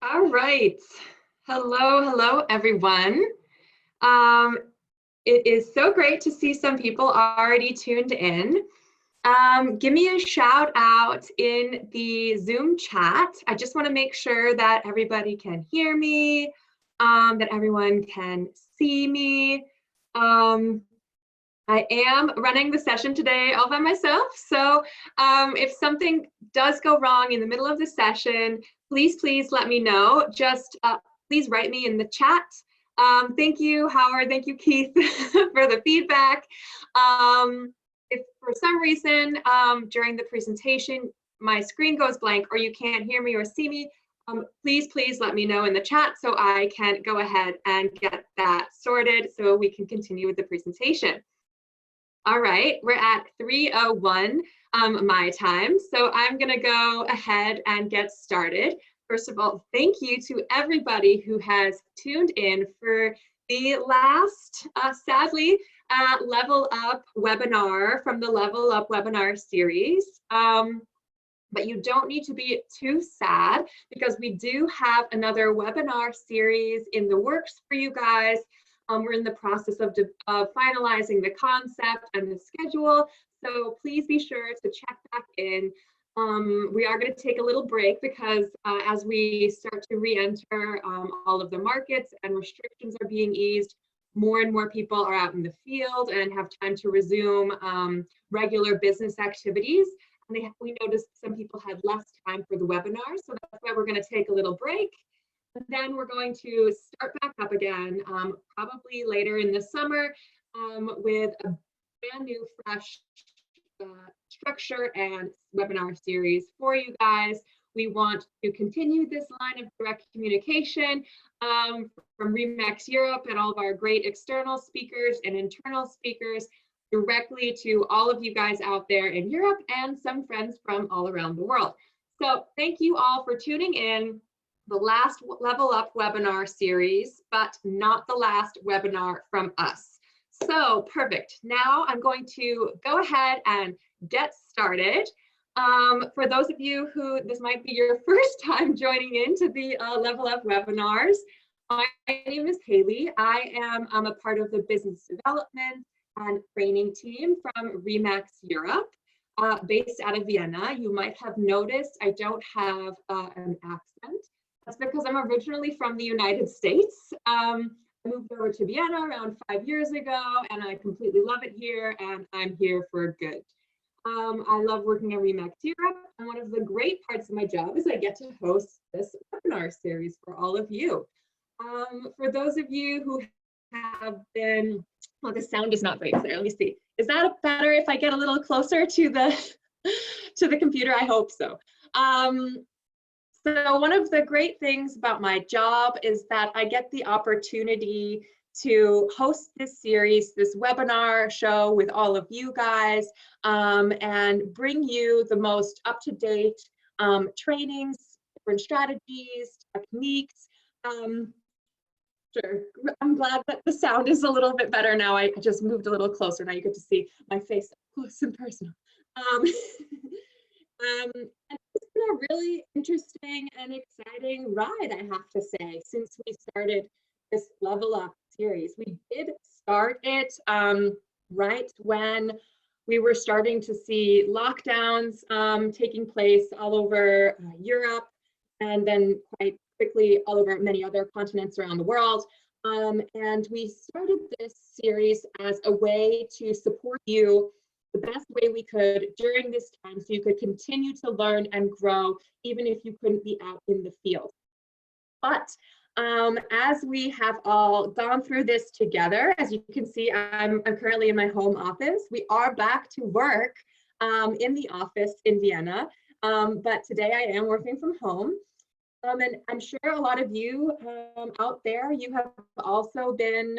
All right. Hello, everyone. Um, it is so great to see some people already tuned in. Give me a shout out in the Zoom chat. I just want to make sure that everybody can hear me, that everyone can see me. I am running the session today all by myself. So if something does go wrong in the middle of the session, please let me know. Just please write me in the chat. Thank you, Howard. Thank you, Keith, for the feedback. If for some reason during the presentation my screen goes blank or you can't hear me or see me, please let me know in the chat so I can go ahead and get that sorted so we can continue with the presentation. All right, we're at 3:01 my time, so I'm gonna go ahead and get started. First of all, thank you to everybody who has tuned in for the last, sadly, Level Up webinar from the Level Up webinar series. But you don't need to be too sad because we do have another webinar series in the works for you guys. We're in the process of finalizing the concept and the schedule, so please be sure to check back in. We are going to take a little break because as we start to re-enter all of the markets and restrictions are being eased, more and more people are out in the field and have time to resume regular business activities. And we noticed some people had less time for the webinar, so that's why we're going to take a little break. And then we're going to start back up again, probably later in the summer, with a brand new, fresh structure and webinar series for you guys. We want to continue this line of direct communication from RE/MAX Europe and all of our great external speakers and internal speakers directly to all of you guys out there in Europe and some friends from all around the world. So thank you all for tuning in. The last Level Up webinar series, but not the last webinar from us. So perfect. Now I'm going to go ahead and get started. For those of you who this might be your first time joining into the Level Up webinars, my name is Hailey. I am a part of the business development and training team from RE/MAX Europe, based out of Vienna. You might have noticed I don't have an accent. That's because I'm originally from the United States. I moved over to Vienna around 5 years ago, and I completely love it here, and I'm here for good. I love working at RE/MAX Europe, and one of the great parts of my job is I get to host this webinar series for all of you. For those of you who have been, well, the sound is not very clear. Let me see. Is that better if I get a little closer to the computer? I hope so. So one of the great things about my job is that I get the opportunity to host this series, this webinar show with all of you guys, and bring you the most up-to-date trainings, different strategies, techniques. Sure, I'm glad that the sound is a little bit better now. I just moved a little closer. Now you get to see my face up close and personal. And it's been a really interesting and exciting ride, I have to say, since we started this Level Up series. We did start it right when we were starting to see lockdowns taking place all over Europe, and then quite quickly all over many other continents around the world. And we started this series as a way to support you the best way we could during this time so you could continue to learn and grow even if you couldn't be out in the field. But as we have all gone through this together, as you can see, I'm currently in my home office. We are back to work in the office in Vienna, but today I am working from home. And I'm sure a lot of you out there, you have also been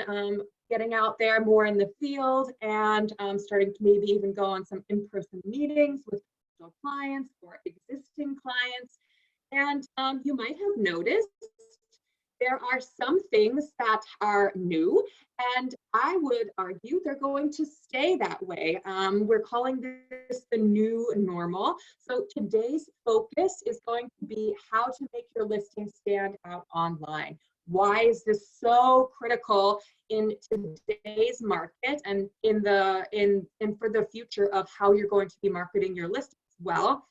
getting out there more in the field and starting to maybe even go on some in-person meetings with potential clients or existing clients. And you might have noticed there are some things that are new, and I would argue they're going to stay that way. We're calling this the new normal. So today's focus is going to be how to make your listing stand out online. Why is this so critical in today's market and for the future of how you're going to be marketing your listings? Well,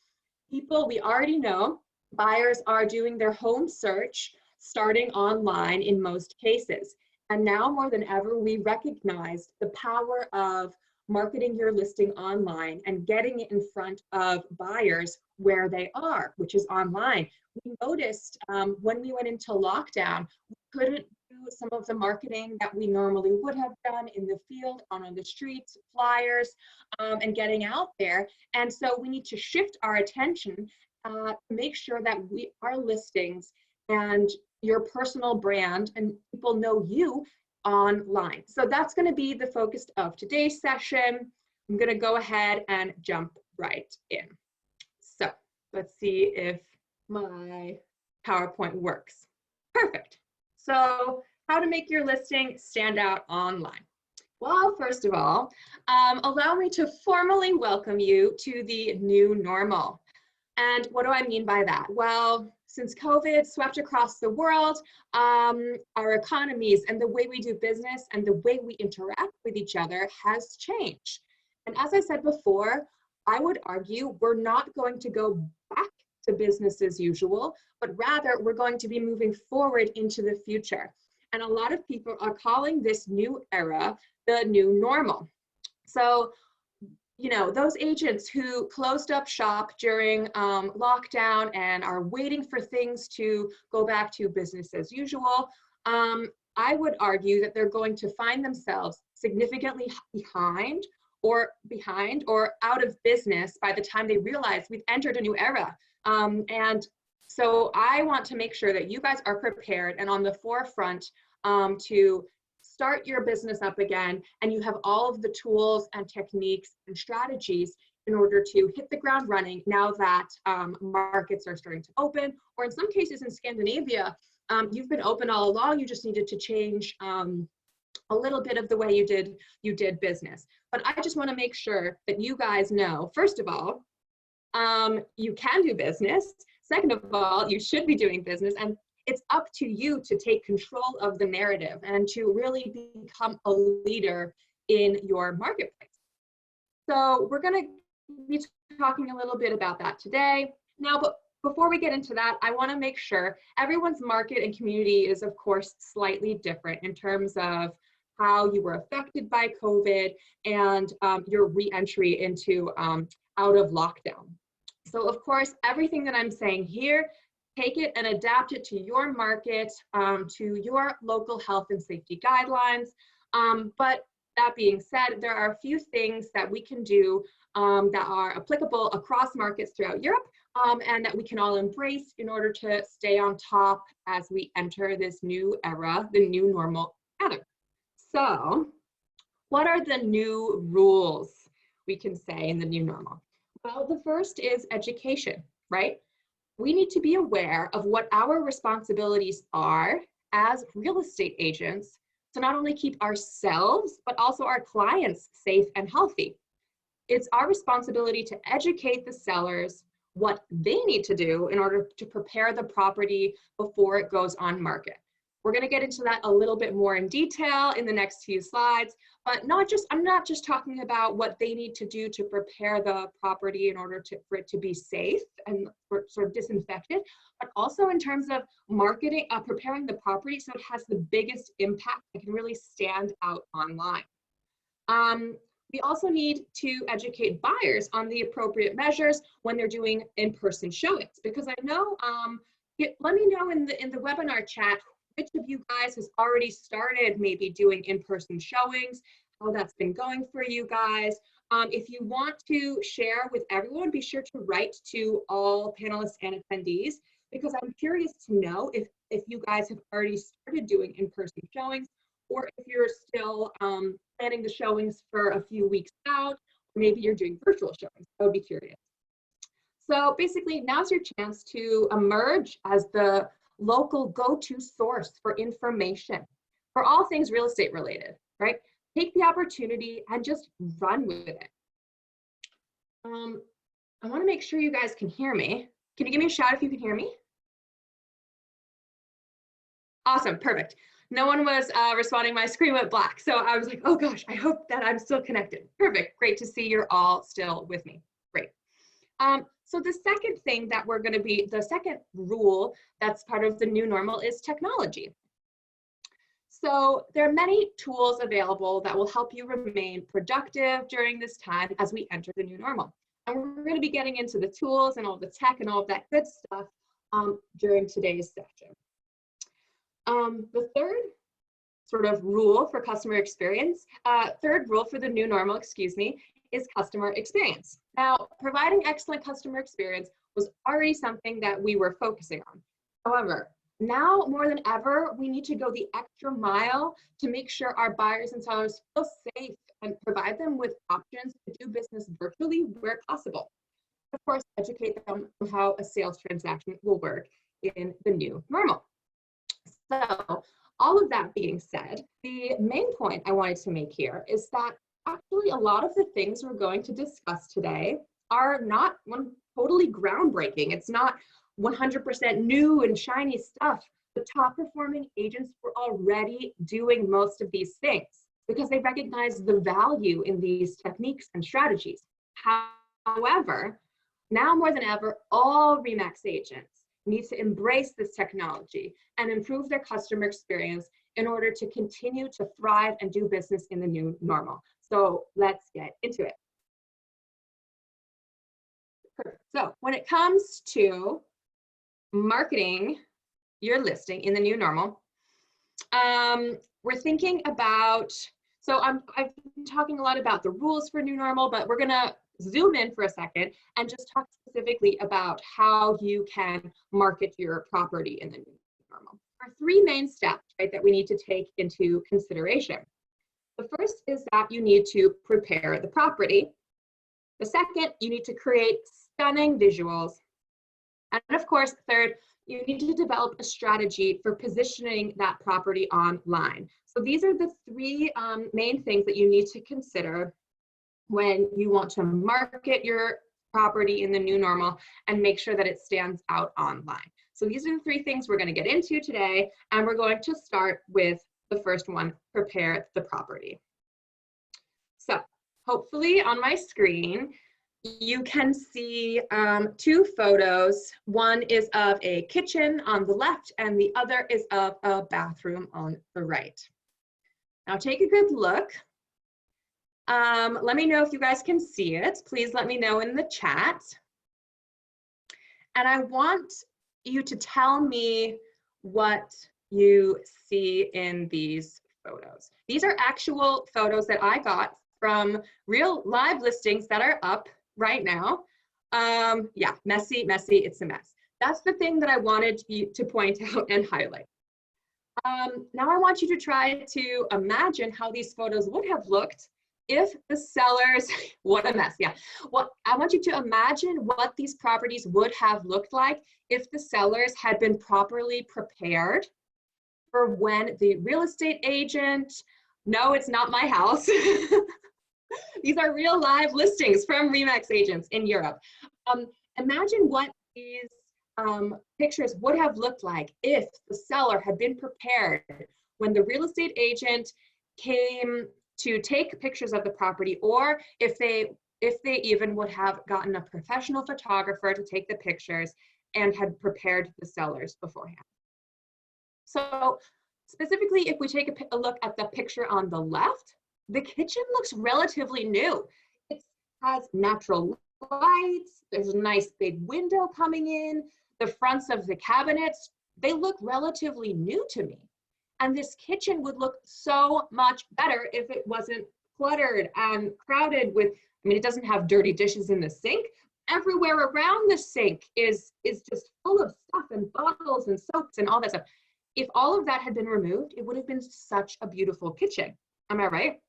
we already know buyers are doing their home search starting online in most cases. And now more than ever, we recognize the power of marketing your listing online and getting it in front of buyers where they are, which is online. We noticed when we went into lockdown, we couldn't do some of the marketing that we normally would have done in the field, on the streets, flyers, and getting out there. And so we need to shift our attention to make sure that our listings and your personal brand and people know you online. So that's going to be the focus of today's session. I'm going to go ahead and jump right in. So let's see if my PowerPoint works. Perfect. So how to make your listing stand out online. Well, first of all, allow me to formally welcome you to the new normal. And what do I mean by that? Well, since COVID swept across the world, our economies and the way we do business and the way we interact with each other has changed. And as I said before, I would argue we're not going to go back to business as usual, but rather we're going to be moving forward into the future. And a lot of people are calling this new era the new normal. So, you know, those agents who closed up shop during lockdown and are waiting for things to go back to business as usual, I would argue that they're going to find themselves significantly behind or out of business by the time they realize we've entered a new era. And so I want to make sure that you guys are prepared and on the forefront to start your business up again, and you have all of the tools and techniques and strategies in order to hit the ground running now that markets are starting to open, or in some cases in Scandinavia, you've been open all along, you just needed to change a little bit of the way you did business. But I just want to make sure that you guys know, first of all, you can do business. Second of all, you should be doing business, and it's up to you to take control of the narrative and to really become a leader in your marketplace. So we're going to be talking a little bit about that today. Now, but before we get into that, I want to make sure everyone's market and community is, of course, slightly different in terms of how you were affected by COVID and your re-entry into out of lockdown. So, of course, everything that I'm saying here, take it and adapt it to your market, to your local health and safety guidelines. But that being said, there are a few things that we can do that are applicable across markets throughout Europe and that we can all embrace in order to stay on top as we enter this new era, the new normal era. So what are the new rules we can say in the new normal? Well, the first is education, right? We need to be aware of what our responsibilities are as real estate agents to not only keep ourselves, but also our clients safe and healthy. It's our responsibility to educate the sellers what they need to do in order to prepare the property before it goes on market. We're going to get into that a little bit more in detail in the next few slides, but I'm not just talking about what they need to do to prepare the property in order for it to be safe and sort of disinfected, but also in terms of marketing, preparing the property so it has the biggest impact and can really stand out online. We also need to educate buyers on the appropriate measures when they're doing in-person showings, because I know, let me know in the webinar chat which of you guys has already started maybe doing in-person showings, how that's been going for you guys. If you want to share with everyone, be sure to write to all panelists and attendees, because I'm curious to know if you guys have already started doing in-person showings, or if you're still planning the showings for a few weeks out, or maybe you're doing virtual showings. I would be curious. So basically, now's your chance to emerge as the local go-to source for information for all things real estate related, right? Take the opportunity and just run with it. I want to make sure you guys can hear me. Can you give me a shout if you can hear me? Awesome, perfect. No one was responding. My screen went black. So I was like, oh gosh, I hope that I'm still connected. Perfect, great to see you're all still with me. Great. So the second thing that we're gonna be, the second rule that's part of the new normal is technology. So there are many tools available that will help you remain productive during this time as we enter the new normal. And we're gonna be getting into the tools and all the tech and all of that good stuff during today's session. The third sort of rule for customer experience, third rule for the new normal, excuse me, is customer experience. Now, providing excellent customer experience was already something that we were focusing on. However, now more than ever, we need to go the extra mile to make sure our buyers and sellers feel safe and provide them with options to do business virtually where possible. Of course, educate them on how a sales transaction will work in the new normal. So, all of that being said, the main point I wanted to make here is that actually a lot of the things we're going to discuss today are not totally groundbreaking. It's not 100% new and shiny stuff. The top performing agents were already doing most of these things because they recognize the value in these techniques and strategies. However, now more than ever, all RE/MAX agents need to embrace this technology and improve their customer experience in order to continue to thrive and do business in the new normal. So let's get into it. Perfect. So when it comes to marketing your listing in the new normal, we're thinking about, so I've been talking a lot about the rules for new normal, but we're gonna zoom in for a second and just talk specifically about how you can market your property in the new normal. There are three main steps, right, that we need to take into consideration. The first is that you need to prepare the property. The second, you need to create stunning visuals. And of course, third, you need to develop a strategy for positioning that property online. So these are the three main things that you need to consider when you want to market your property in the new normal and make sure that it stands out online. So these are the three things we're going to get into today, and we're going to start with the first one, prepare the property. So hopefully on my screen, you can see two photos. One is of a kitchen on the left and the other is of a bathroom on the right. Now take a good look. Let me know if you guys can see it. Please let me know in the chat. And I want you to tell me what you see in these photos. These are actual photos that I got from real live listings that are up right now. Yeah, messy, it's a mess. That's the thing that I wanted you to point out and highlight. Now I want you to try to imagine how these photos would have looked if the sellers, what a mess, yeah. Well, I want you to imagine what these properties would have looked like if the sellers had been properly prepared for when the real estate agent, no, it's not my house. These are real live listings from RE/MAX agents in Europe. Imagine what these pictures would have looked like if the seller had been prepared when the real estate agent came to take pictures of the property, or if they even would have gotten a professional photographer to take the pictures and had prepared the sellers beforehand. So specifically, if we take a look at the picture on the left, the kitchen looks relatively new. It has natural lights, there's a nice big window coming in, the fronts of the cabinets, they look relatively new to me. And this kitchen would look so much better if it wasn't cluttered and crowded with, I mean, it doesn't have dirty dishes in the sink. Everywhere around the sink is just full of stuff and bottles and soaps and all that stuff. If all of that had been removed, it would have been such a beautiful kitchen. Am I right?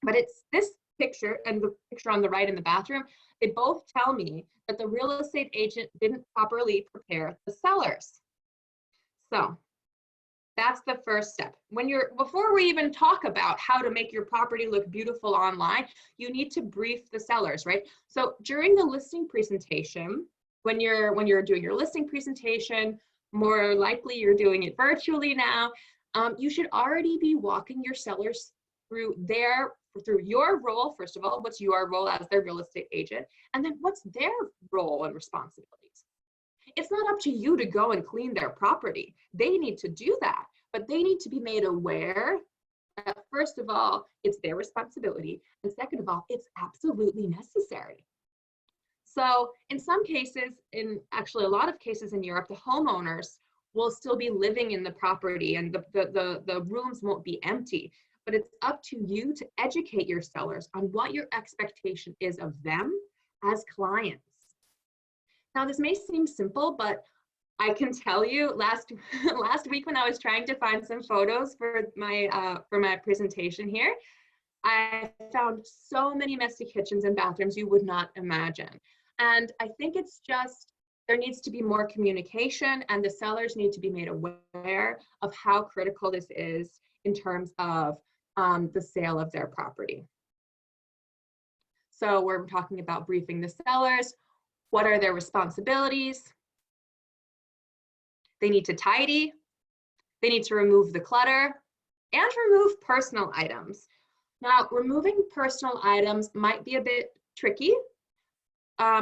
But it's this picture and the picture on the right in the bathroom, they both tell me that the real estate agent didn't properly prepare the sellers. So that's the first step. Before we even talk about how to make your property look beautiful online, you need to brief the sellers, right? So during the listing presentation, when you're doing your listing presentation, more likely you're doing it virtually now, you should already be walking your sellers through your role. First of all, what's your role as their real estate agent? And then what's their role and responsibilities? It's not up to you to go and clean their property. They need to do that, but they need to be made aware that, first of all, it's their responsibility, and second of all, it's absolutely necessary. So in some cases, in actually a lot of cases in Europe, the homeowners will still be living in the property and the rooms won't be empty. But it's up to you to educate your sellers on what your expectation is of them as clients. Now, this may seem simple, but I can tell you last week when I was trying to find some photos for my presentation here, I found so many messy kitchens and bathrooms you would not imagine. And I think it's just, there needs to be more communication, and the sellers need to be made aware of how critical this is in terms of the sale of their property. So we're talking about briefing the sellers. What are their responsibilities? They need to tidy. They need to remove the clutter and remove personal items. Now, removing personal items might be a bit tricky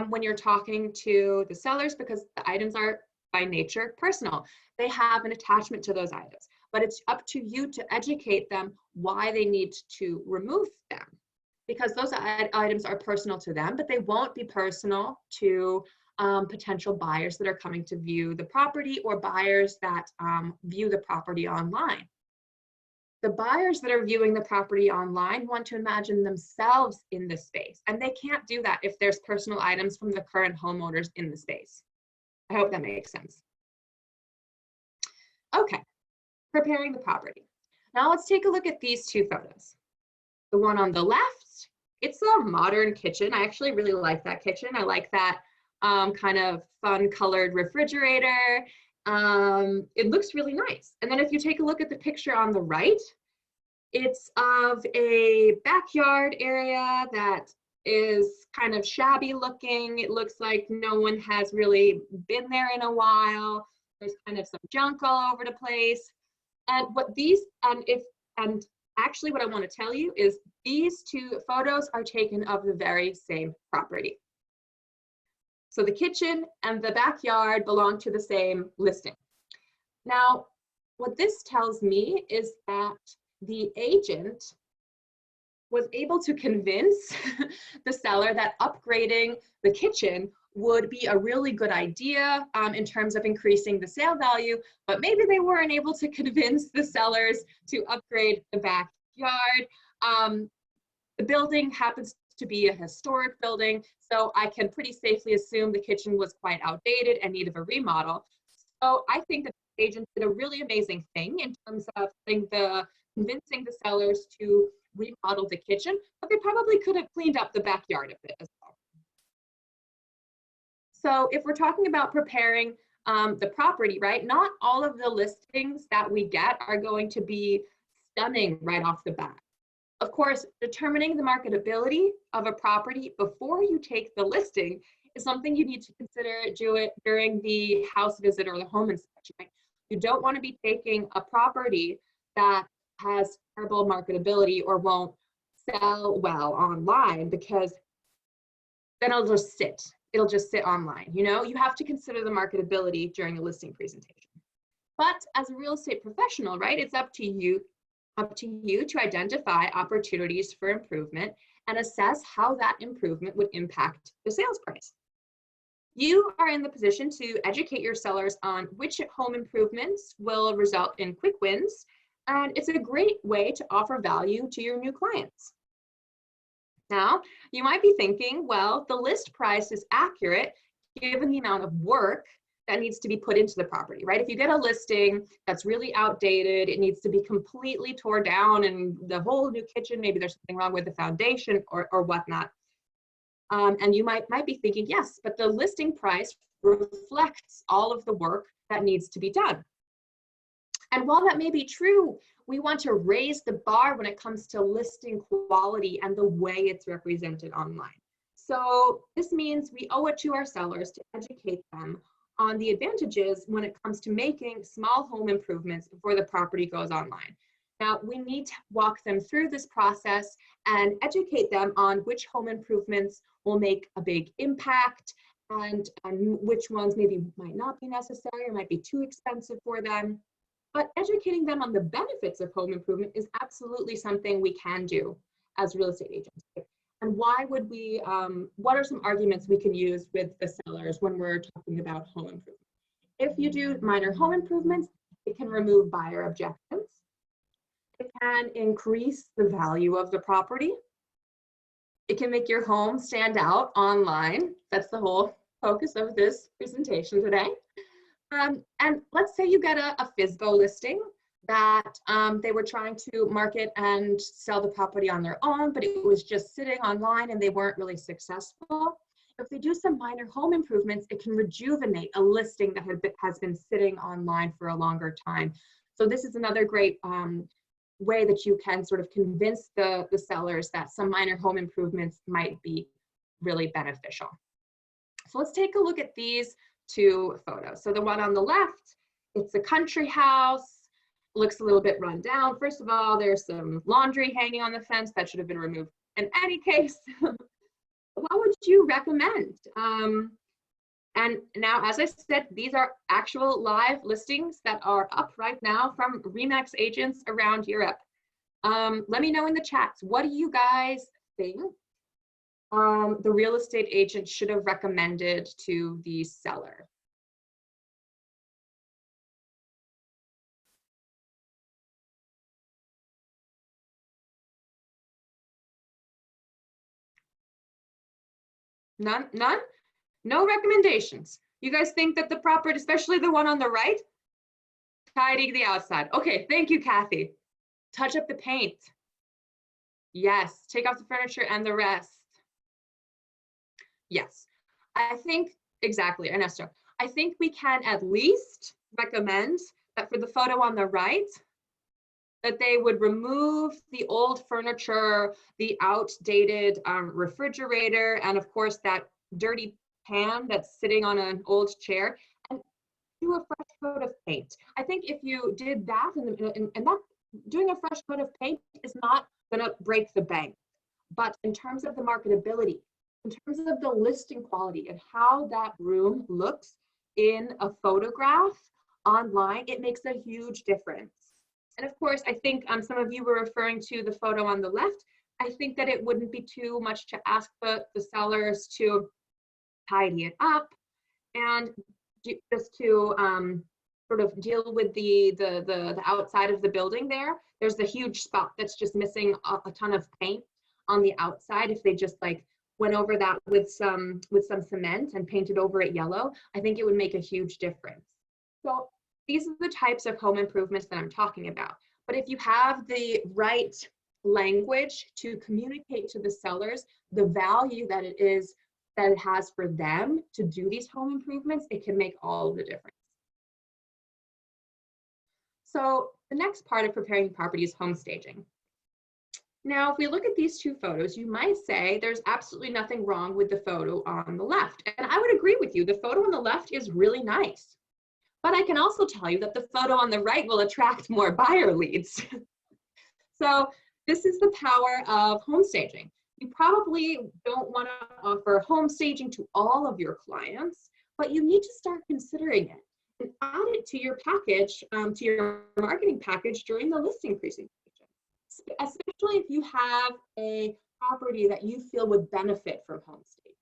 when you're talking to the sellers, because the items are by nature personal. They have an attachment to those items, but it's up to you to educate them why they need to remove them, because those items are personal to them, but they won't be personal to potential buyers that are coming to view the property, or buyers that view the property online. The buyers that are viewing the property online want to imagine themselves in the space, and they can't do that if there's personal items from the current homeowners in the space. I hope that makes sense. Okay, preparing the property. Now let's take a look at these two photos. The one on the left, it's a modern kitchen. I actually really like that kitchen. I like that kind of fun colored refrigerator. It looks really nice. And then if you take a look at the picture on the right, it's of a backyard area that is kind of shabby looking. It looks like no one has really been there in a while. There's kind of some junk all over the place. And actually what I want to tell you is these two photos are taken of the very same property. So the kitchen and the backyard belong to the same listing. Now, what this tells me is that the agent was able to convince the seller that upgrading the kitchen would be a really good idea in terms of increasing the sale value, but maybe they weren't able to convince the sellers to upgrade the backyard. The building happens to be a historic building, so I can pretty safely assume the kitchen was quite outdated and needed a remodel. So I think that the agent did a really amazing thing in terms of convincing the sellers to remodel the kitchen, but they probably could have cleaned up the backyard a bit as well. So if we're talking about preparing the property, right, not all of the listings that we get are going to be stunning right off the bat. Of course, determining the marketability of a property before you take the listing is something you need to consider during the house visit or the home inspection. Right? You don't want to be taking a property that has terrible marketability or won't sell well online, because then it'll just sit. It'll just sit online. You know, you have to consider the marketability during a listing presentation. But as a real estate professional, right, it's up to you to identify opportunities for improvement and assess how that improvement would impact the sales price. You are in the position to educate your sellers on which home improvements will result in quick wins, and it's a great way to offer value to your new clients. Now, you might be thinking, well, the list price is accurate given the amount of work that needs to be put into the property, right? If you get a listing that's really outdated, it needs to be completely tore down and the whole new kitchen, maybe there's something wrong with the foundation or whatnot. And you might be thinking, yes, but the listing price reflects all of the work that needs to be done. And while that may be true, we want to raise the bar when it comes to listing quality and the way it's represented online. So this means we owe it to our sellers to educate them on the advantages when it comes to making small home improvements before the property goes online. Now, we need to walk them through this process and educate them on which home improvements will make a big impact and which ones maybe might not be necessary or might be too expensive for them. But educating them on the benefits of home improvement is absolutely something we can do as real estate agents. And why would we, what are some arguments we can use with the sellers when we're talking about home improvement? If you do minor home improvements, it can remove buyer objections. It can increase the value of the property. It can make your home stand out online. That's the whole focus of this presentation today. And let's say you get a FSBO listing that they were trying to market and sell the property on their own, but it was just sitting online and they weren't really successful. If they do some minor home improvements, it can rejuvenate a listing that has been sitting online for a longer time. So this is another great way that you can sort of convince the sellers that some minor home improvements might be really beneficial. So let's take a look at these two photos. So the one on the left, it's a country house. Looks a little bit run down. First of all, there's some laundry hanging on the fence that should have been removed in any case. What would you recommend? And now, as I said, these are actual live listings that are up right now from RE/MAX agents around Europe. Let me know in the chats, what do you guys think the real estate agent should have recommended to the seller? None? None? No recommendations. You guys think that the property, especially the one on the right, tidy the outside. Okay, thank you, Kathy. Touch up the paint. Yes, take off the furniture and the rest. Yes, I think, exactly, Ernesto. I think we can at least recommend that for the photo on the right, that they would remove the old furniture, the outdated refrigerator, and of course that dirty pan that's sitting on an old chair, and do a fresh coat of paint. I think if you did that, and that doing a fresh coat of paint is not going to break the bank, but in terms of the marketability, in terms of the listing quality and how that room looks in a photograph online, it makes a huge difference. And of course, I think some of you were referring to the photo on the left. I think that it wouldn't be too much to ask the sellers to tidy it up and just to sort of deal with the outside of the building there. There's the huge spot that's just missing a ton of paint on the outside. If they just like went over that with some cement and painted over it yellow, I think it would make a huge difference. So these are the types of home improvements that I'm talking about. But if you have the right language to communicate to the sellers the value that it has for them to do these home improvements, it can make all the difference. So the next part of preparing the property is home staging. Now, if we look at these two photos, you might say there's absolutely nothing wrong with the photo on the left. And I would agree with you. The photo on the left is really nice. But I can also tell you that the photo on the right will attract more buyer leads. So this is the power of home staging. You probably don't want to offer home staging to all of your clients, but you need to start considering it and add it to your package, to your marketing package during the listing presentation, especially if you have a property that you feel would benefit from home staging.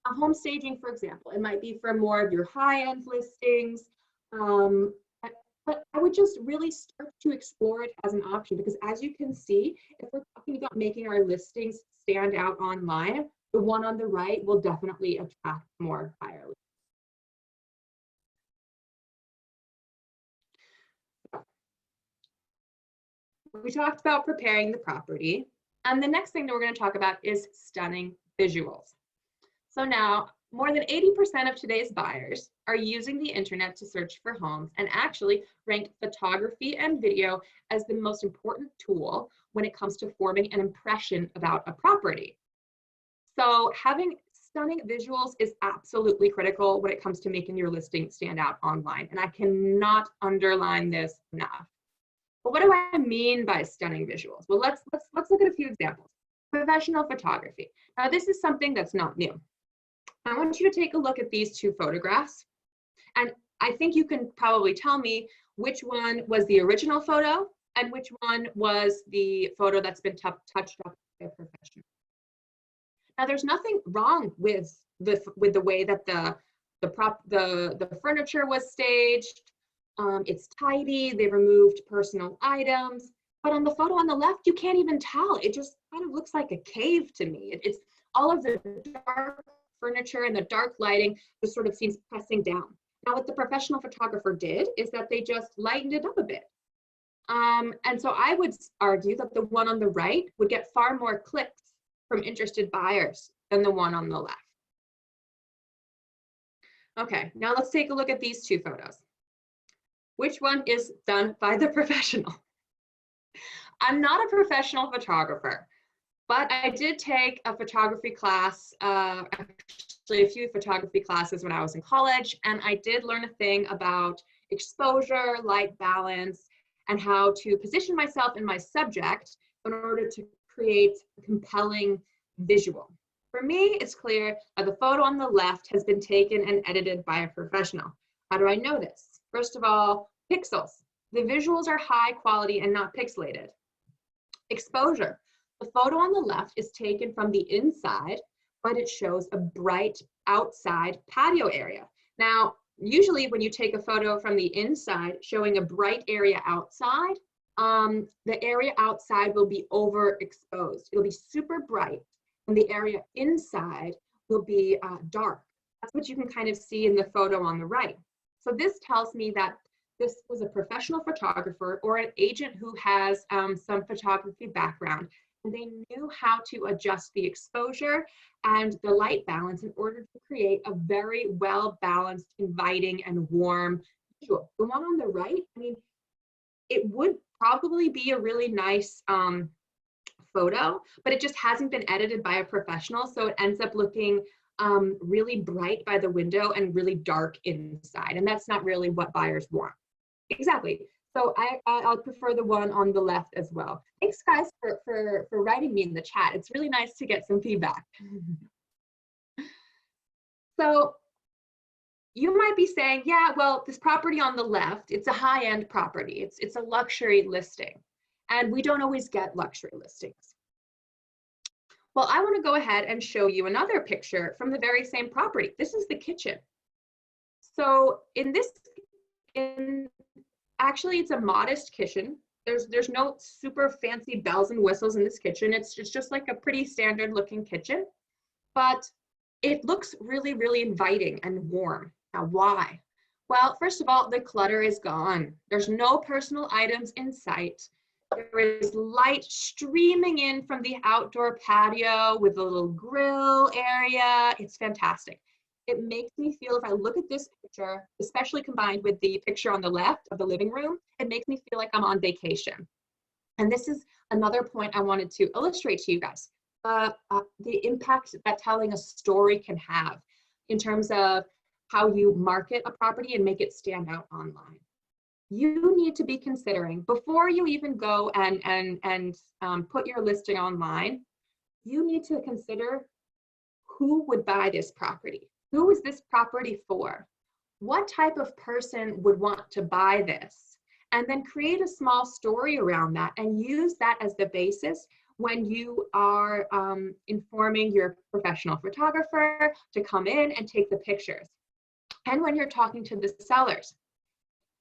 Now, home staging, for example, it might be for more of your high-end listings, but I would just really start to explore it as an option, because as you can see, if we're talking about making our listings stand out online, the one on the right will definitely attract more buyer leads. We talked about preparing the property, and the next thing that we're going to talk about is stunning visuals. So now, More than 80% of today's buyers are using the internet to search for homes and actually rank photography and video as the most important tool when it comes to forming an impression about a property. So having stunning visuals is absolutely critical when it comes to making your listing stand out online. And I cannot underline this enough. But what do I mean by stunning visuals? Well, let's look at a few examples. Professional photography. Now, this is something that's not new. I want you to take a look at these two photographs. And I think you can probably tell me which one was the original photo and which one was the photo that's been touched up by a professional. Now, there's nothing wrong with the way that the furniture was staged. It's tidy. They removed personal items. But on the photo on the left, you can't even tell. It just kind of looks like a cave to me. It's all of the dark furniture and the dark lighting just sort of seems pressing down. Now, what the professional photographer did is that they just lightened it up a bit. And so I would argue that the one on the right would get far more clicks from interested buyers than the one on the left. Okay, now let's take a look at these two photos. Which one is done by the professional? I'm not a professional photographer, but I did take a photography class, actually a few photography classes when I was in college, and I did learn a thing about exposure, light balance, and how to position myself and my subject in order to create a compelling visual. For me, it's clear that the photo on the left has been taken and edited by a professional. How do I know this? First of all, pixels. The visuals are high quality and not pixelated. Exposure. The photo on the left is taken from the inside, but it shows a bright outside patio area. Now, usually when you take a photo from the inside showing a bright area outside, the area outside will be overexposed. It'll be super bright, and the area inside will be dark. That's what you can kind of see in the photo on the right. So this tells me that this was a professional photographer or an agent who has some photography background, and they knew how to adjust the exposure and the light balance in order to create a very well-balanced, inviting, and warm visual. The one on the right, I mean, it would probably be a really nice photo, but it just hasn't been edited by a professional, so it ends up looking really bright by the window and really dark inside, and that's not really what buyers want. Exactly. So I'll prefer the one on the left as well. Thanks, guys, for writing me in the chat. It's really nice to get some feedback. So you might be saying, yeah, well, this property on the left, it's a high-end property. It's a luxury listing, and we don't always get luxury listings. Well, I want to go ahead and show you another picture from the very same property. This is the kitchen. So actually, it's a modest kitchen. There's no super fancy bells and whistles in this kitchen. It's just like a pretty standard looking kitchen, but it looks really, really inviting and warm. Now, why? Well, first of all, the clutter is gone. There's no personal items in sight. There is light streaming in from the outdoor patio with a little grill area. It's fantastic. It makes me feel, if I look at this picture, especially combined with the picture on the left of the living room, it makes me feel like I'm on vacation. And this is another point I wanted to illustrate to you guys. The impact that telling a story can have in terms of how you market a property and make it stand out online. You need to be considering, before you even go and put your listing online, you need to consider who would buy this property. Who is this property for? What type of person would want to buy this? And then create a small story around that and use that as the basis when you are informing your professional photographer to come in and take the pictures. And when you're talking to the sellers.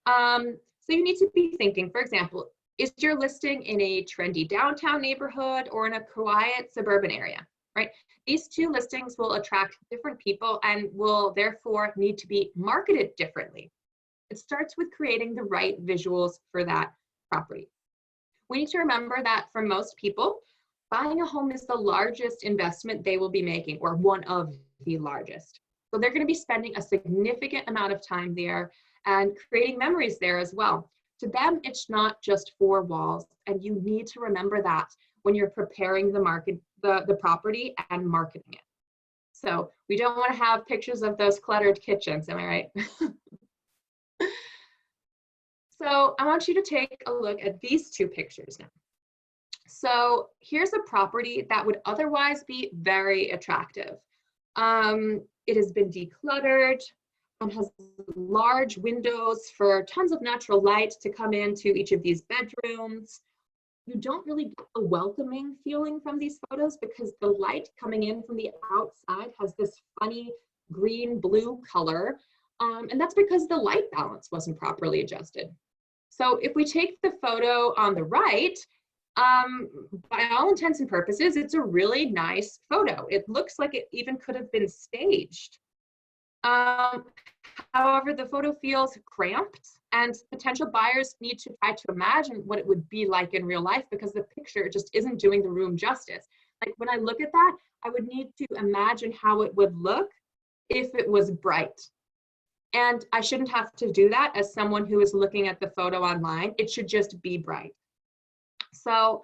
So you need to be thinking, for example, is your listing in a trendy downtown neighborhood or in a quiet suburban area, right? These two listings will attract different people and will therefore need to be marketed differently. It starts with creating the right visuals for that property. We need to remember that for most people, buying a home is the largest investment they will be making, or one of the largest. So they're going to be spending a significant amount of time there and creating memories there as well. To them, it's not just 4 walls, and you need to remember that when you're preparing the property and marketing it. So we don't want to have pictures of those cluttered kitchens, am I right? So I want you to take a look at these 2 pictures now. So here's a property that would otherwise be very attractive. It has been decluttered and has large windows for tons of natural light to come into each of these bedrooms. You don't really get a welcoming feeling from these photos because the light coming in from the outside has this funny green-blue color. And that's because the light balance wasn't properly adjusted. So if we take the photo on the right, by all intents and purposes, it's a really nice photo. It looks like it even could have been staged. However, the photo feels cramped, and potential buyers need to try to imagine what it would be like in real life because the picture just isn't doing the room justice. Like when I look at that, I would need to imagine how it would look if it was bright. And I shouldn't have to do that as someone who is looking at the photo online. It should just be bright. So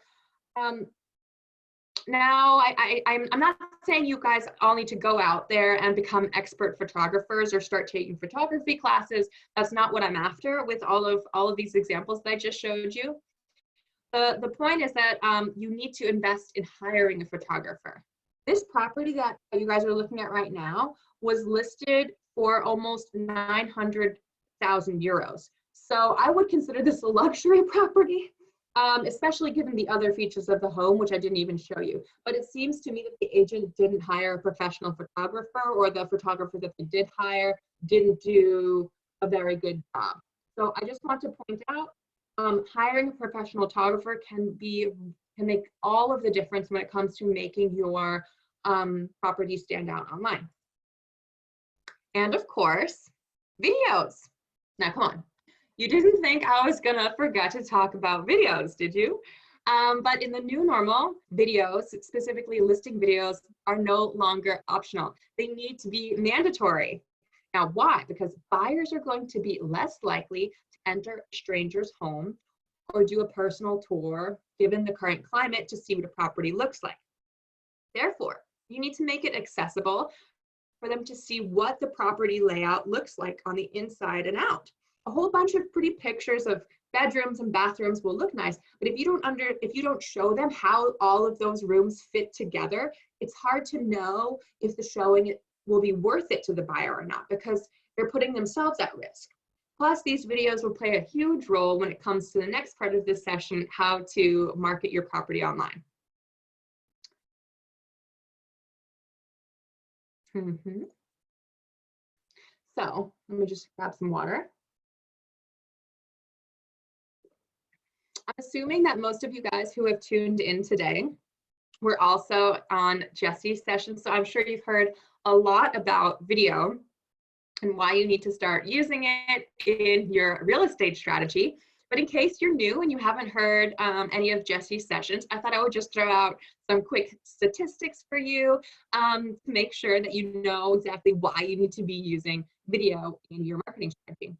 now I'm not saying you guys all need to go out there and become expert photographers or start taking photography classes. That's not what I'm after with all of these examples that I just showed you. The point is that you need to invest in hiring a photographer. This property that you guys are looking at right now was listed for almost 900,000 euros. So I would consider this a luxury property. Especially given the other features of the home, which I didn't even show you. But it seems to me that the agent didn't hire a professional photographer, or the photographer that they did hire didn't do a very good job. So I just want to point out, hiring a professional photographer can make all of the difference when it comes to making your property stand out online. And of course, videos. Now, come on. You didn't think I was gonna forget to talk about videos, did you? But in the new normal, videos, specifically listing videos, are no longer optional. They need to be mandatory. Now, why? Because buyers are going to be less likely to enter a stranger's home or do a personal tour, given the current climate, to see what a property looks like. Therefore, you need to make it accessible for them to see what the property layout looks like on the inside and out. A whole bunch of pretty pictures of bedrooms and bathrooms will look nice, but if you don't show them how all of those rooms fit together, it's hard to know if the showing will be worth it to the buyer or not, because they're putting themselves at risk. Plus, these videos will play a huge role when it comes to the next part of this session, how to market your property online. So let me just grab some water. I'm assuming that most of you guys who have tuned in today were also on Jesse's session, so I'm sure you've heard a lot about video and why you need to start using it in your real estate strategy. But in case you're new and you haven't heard any of Jesse's sessions, I thought I would just throw out some quick statistics for you to make sure that you know exactly why you need to be using video in your marketing strategy.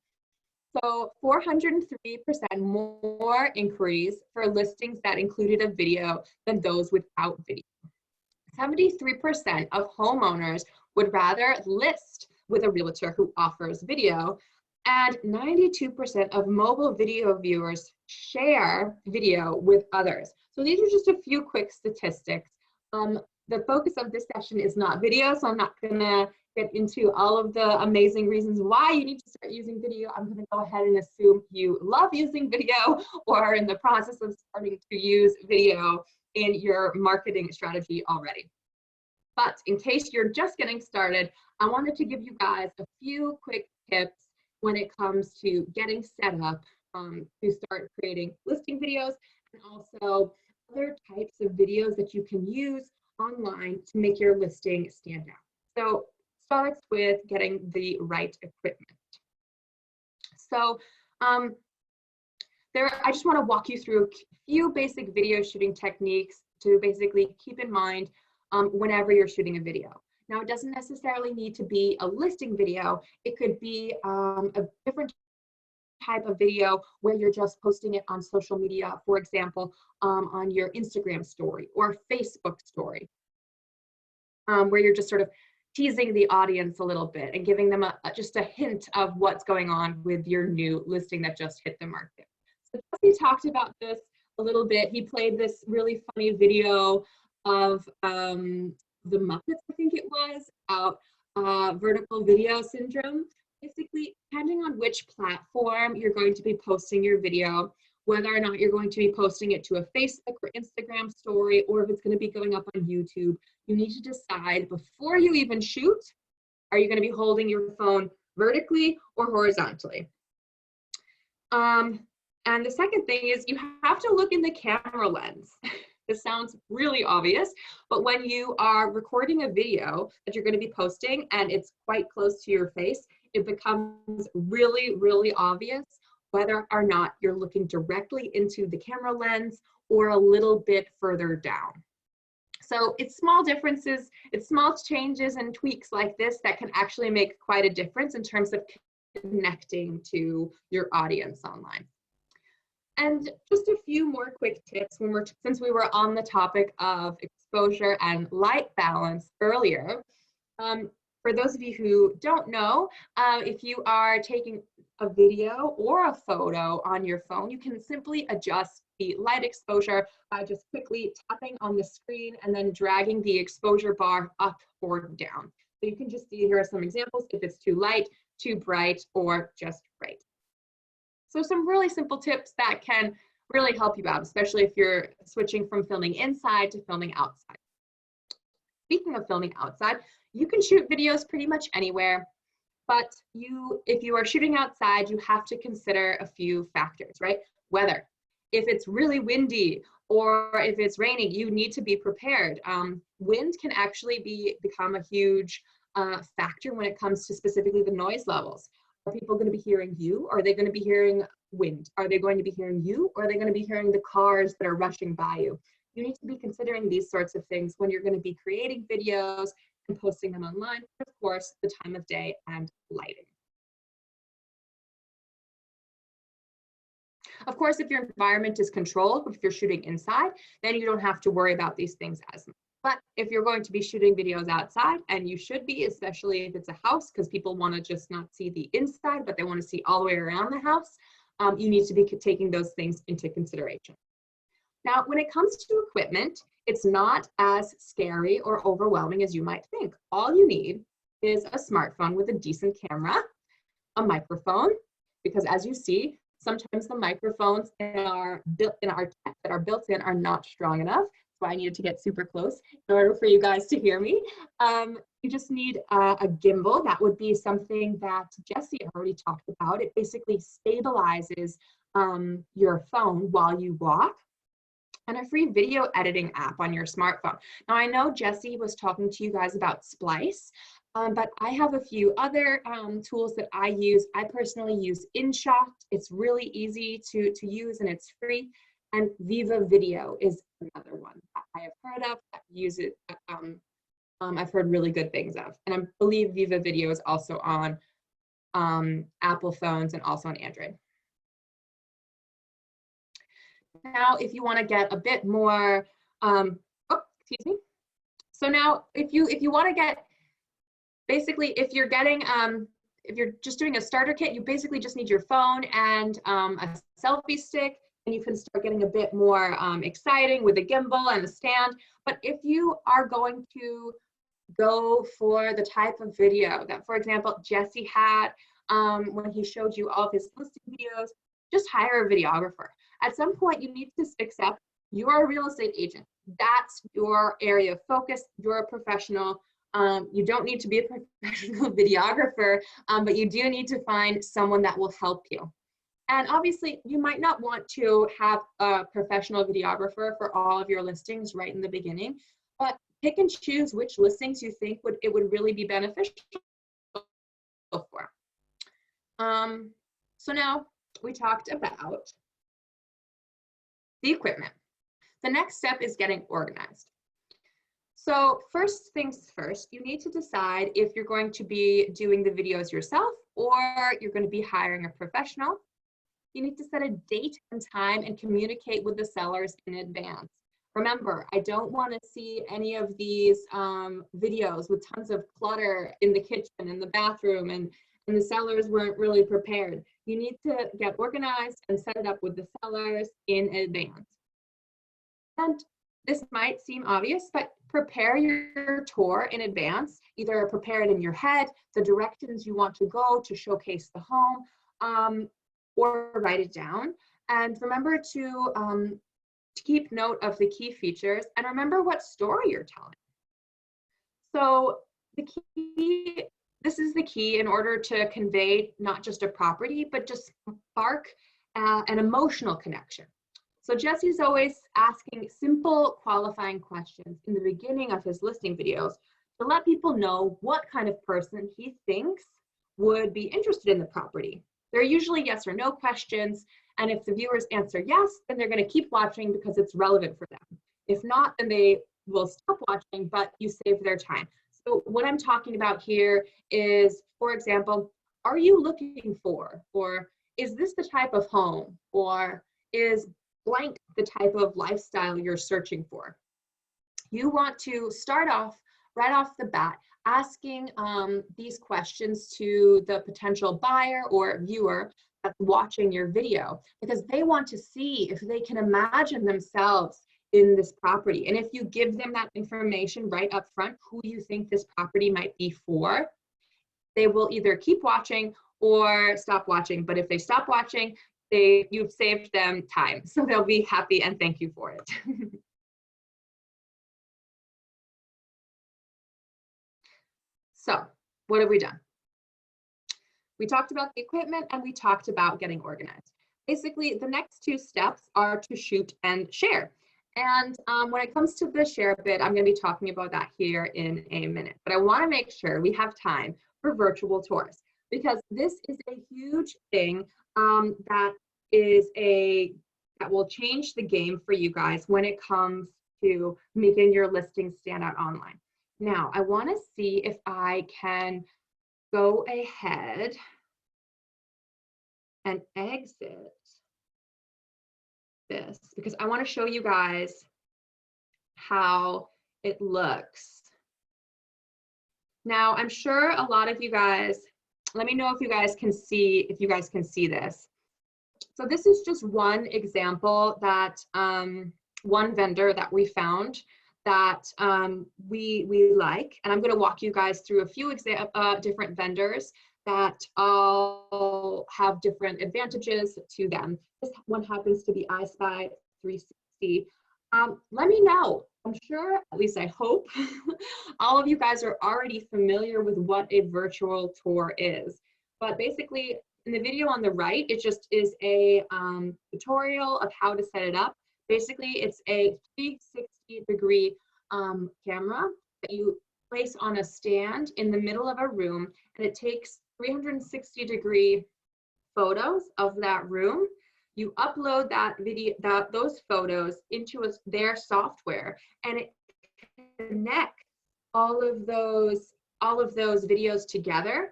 So 403% more inquiries for listings that included a video than those without video. 73% of homeowners would rather list with a realtor who offers video, and 92% of mobile video viewers share video with others. So these are just a few quick statistics. The focus of this session is not video, so I'm not gonna get into all of the amazing reasons why you need to start using video. I'm gonna go ahead and assume you love using video or are in the process of starting to use video in your marketing strategy already. But in case you're just getting started, I wanted to give you guys a few quick tips when it comes to getting set up to start creating listing videos, and also other types of videos that you can use online to make your listing stand out. So starts with getting the right equipment. So I just want to walk you through a few basic video shooting techniques to basically keep in mind whenever you're shooting a video. Now, it doesn't necessarily need to be a listing video. It could be a different type of video where you're just posting it on social media, for example, on your Instagram story or Facebook story, where you're just sort of teasing the audience a little bit and giving them just a hint of what's going on with your new listing that just hit the market. So Jesse talked about this a little bit. He played this really funny video of the Muppets, I think it was, about vertical video syndrome. Basically, depending on which platform you're going to be posting your video, whether or not you're going to be posting it to a Facebook or Instagram story, or if it's going to be going up on YouTube, you need to decide before you even shoot, are you going to be holding your phone vertically or horizontally? And the second thing is you have to look in the camera lens. This sounds really obvious, but when you are recording a video that you're going to be posting and it's quite close to your face, it becomes really, really obvious whether or not you're looking directly into the camera lens or a little bit further down. So it's small differences, it's small changes and tweaks like this that can actually make quite a difference in terms of connecting to your audience online. And just a few more quick tips since we were on the topic of exposure and light balance earlier. For those of you who don't know, if you are taking a video or a photo on your phone, you can simply adjust the light exposure by just quickly tapping on the screen and then dragging the exposure bar up or down. So you can just see here are some examples if it's too light, too bright, or just right. So some really simple tips that can really help you out, especially if you're switching from filming inside to filming outside. Speaking of filming outside, you can shoot videos pretty much anywhere, but if you are shooting outside, you have to consider a few factors, right? Weather. If it's really windy or if it's raining, you need to be prepared. Wind can actually become a huge factor when it comes to specifically the noise levels. Are people going to be hearing you? Or are they going to be hearing wind? Are they going to be hearing you? Or are they going to be hearing the cars that are rushing by you? You need to be considering these sorts of things when you're going to be creating videos and posting them online. Of course, the time of day and lighting. Of course, if your environment is controlled, if you're shooting inside, then you don't have to worry about these things as much. But if you're going to be shooting videos outside, and you should be, especially if it's a house, because people want to just not see the inside, but they want to see all the way around the house, you need to be taking those things into consideration. Now, when it comes to equipment, it's not as scary or overwhelming as you might think. All you need is a smartphone with a decent camera, a microphone, because as you see, sometimes the microphones in our tech that are built in are not strong enough. So I needed to get super close in order for you guys to hear me. You just need a gimbal. That would be something that Jesse already talked about. It basically stabilizes your phone while you walk, and a free video editing app on your smartphone. Now I know Jesse was talking to you guys about Splice, but I have a few other tools that I use. I personally use InShot. It's really easy to use and it's free. And Viva Video is another one that I have heard of, that use it. I've heard really good things of. And I believe Viva Video is also on Apple phones and also on Android. Now, if you want to get a bit more, excuse me. So now, if you want to get, basically, if you're just doing a starter kit, you basically just need your phone and a selfie stick, and you can start getting a bit more exciting with a gimbal and a stand. But if you are going to go for the type of video that, for example, Jesse had when he showed you all of his listing videos, just hire a videographer. At some point, you need to accept you're a real estate agent. That's your area of focus. You're a professional. You don't need to be a professional videographer, but you do need to find someone that will help you. And obviously, you might not want to have a professional videographer for all of your listings right in the beginning, but pick and choose which listings you think it would really be beneficial for. So now we talked about the equipment. The next step is getting organized. So first things first, you need to decide if you're going to be doing the videos yourself or you're going to be hiring a professional. You need to set a date and time and communicate with the sellers in advance. Remember, I don't want to see any of these videos with tons of clutter in the kitchen, in the bathroom, and the sellers weren't really prepared. You need to get organized and set it up with the sellers in advance. And this might seem obvious, but prepare your tour in advance. Either prepare it in your head, the directions you want to go to showcase the home, or write it down. And remember to keep note of the key features and remember what story you're telling. So this is the key in order to convey not just a property, but just spark an emotional connection. So Jesse's always asking simple qualifying questions in the beginning of his listing videos to let people know what kind of person he thinks would be interested in the property. They're usually yes or no questions, and if the viewers answer yes, then they're going to keep watching because it's relevant for them. If not, then they will stop watching, but you save their time. So what I'm talking about here is, for example, are you looking for, or is this the type of home, or is blank the type of lifestyle you're searching for? You want to start off right off the bat asking these questions to the potential buyer or viewer that's watching your video, because they want to see if they can imagine themselves in this property. And if you give them that information right up front, who you think this property might be for, they will either keep watching or stop watching. But if they stop watching, you've saved them time. So they'll be happy and thank you for it. So what have we done? We talked about the equipment and we talked about getting organized. Basically, the next two steps are to shoot and share. And when it comes to the share bit, I'm going to be talking about that here in a minute. But I want to make sure we have time for virtual tours, because this is a huge thing that will change the game for you guys when it comes to making your listing stand out online. Now, I want to see if I can go ahead and exit this, because I want to show you guys how it looks. Now, I'm sure a lot of you guys, let me know if you guys can see this. So this is just one example that one vendor that we found that we like, and I'm going to walk you guys through a few different vendors that all have different advantages to them. This one happens to be iSpy 360. Let me know. I'm sure, at least I hope, all of you guys are already familiar with what a virtual tour is. But basically, in the video on the right, it just is a tutorial of how to set it up. Basically, it's a 360-degree camera that you place on a stand in the middle of a room, and it takes 360-degree photos of that room. You upload those photos into their software, and it connects all of those videos together